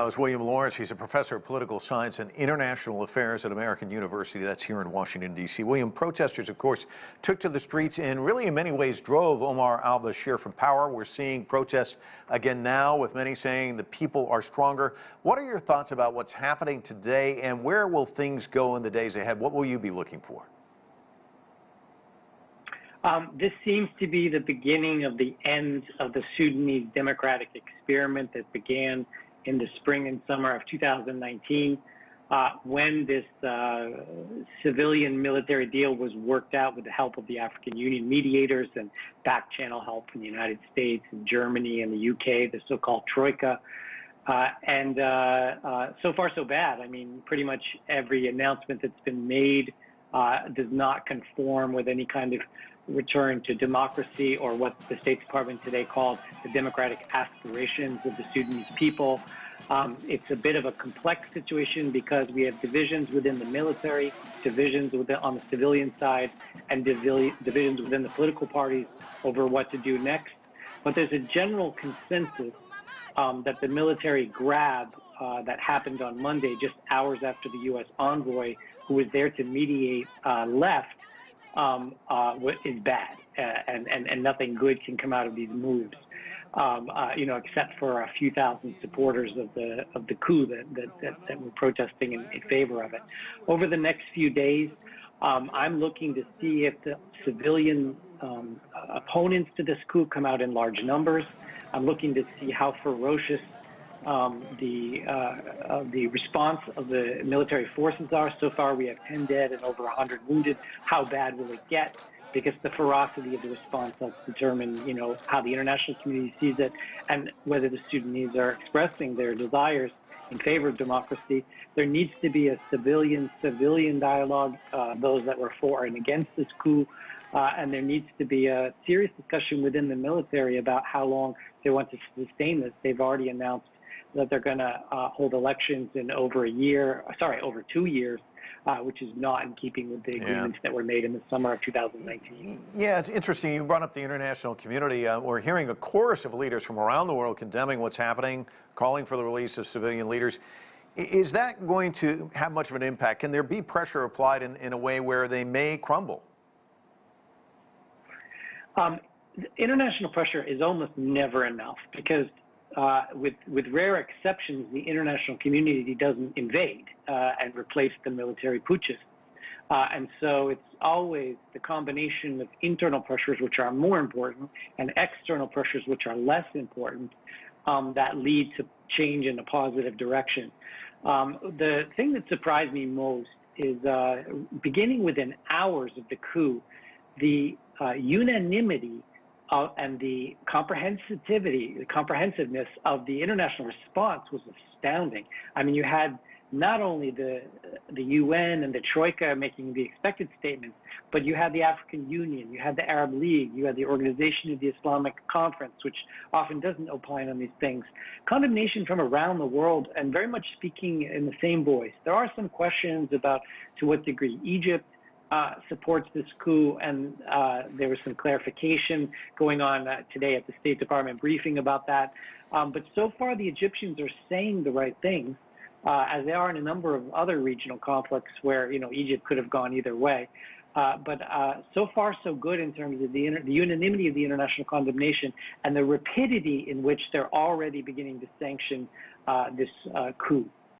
now is William Lawrence. He's a professor of political science and international affairs at American University. That's here in Washington, D.C. William, protesters, of course, took to the streets and really in many ways drove Omar al-Bashir from power. We're seeing protests again now, with many saying the people are stronger. What are your thoughts about what's happening today, and where will things go in the days ahead? What will you be looking for? This seems to be the beginning of the end of the Sudanese democratic experiment that began in the spring and summer of 2019, when this civilian-military deal was worked out with the help of the African Union mediators and back-channel help from the United States and Germany and the UK, the so-called Troika. So far, so bad. I mean, pretty much every announcement that's been made does not conform with any kind of return to democracy, or what the State Department today called the democratic aspirations of the Sudanese people. It's a bit of a complex situation because we have divisions within the military, divisions on the civilian side, and divisions within the political parties over what to do next. But there's a general consensus that the military grab that happened on Monday, just hours after the U.S. envoy, who was there to mediate, left, is bad, and nothing good can come out of these moves, except for a few thousand supporters of the coup that were protesting in favor of it. Over the next few days, I'm looking to see if the civilian opponents to this coup come out in large numbers. I'm looking to see how ferocious the response of the military forces are. So far, we have 10 dead and over 100 wounded. How bad will it get? Because the ferocity of the response will determine, how the international community sees it, and whether the Sudanese are expressing their desires in favor of democracy. There needs to be a civilian dialogue, those that were for and against this coup, and there needs to be a serious discussion within the military about how long they want to sustain this. They've already announced that they're going to hold elections in over 2 years, which is not in keeping with the agreements that were made in the summer of 2019. Yeah, it's interesting. You brought up the international community. We're hearing a chorus of leaders from around the world condemning what's happening, calling for the release of civilian leaders. Is that going to have much of an impact? Can there be pressure applied in a way where they may crumble? International pressure is almost never enough because with rare exceptions, the international community doesn't invade and replace the military putschists. And so it's always the combination of internal pressures, which are more important, and external pressures, which are less important, that lead to change in a positive direction. The thing that surprised me most is beginning within hours of the coup, the unanimity and the comprehensiveness of the international response was astounding. I mean, you had not only the UN and the Troika making the expected statements, but you had the African Union, you had the Arab League, you had the Organization of the Islamic Conference, which often doesn't opine on these things. Condemnation from around the world, and very much speaking in the same voice. There are some questions about to what degree Egypt supports this coup, and there was some clarification going on today at the State Department briefing about that. But so far, the Egyptians are saying the right things, as they are in a number of other regional conflicts where Egypt could have gone either way. But so far, so good in terms of the unanimity of the international condemnation and the rapidity in which they're already beginning to sanction this coup.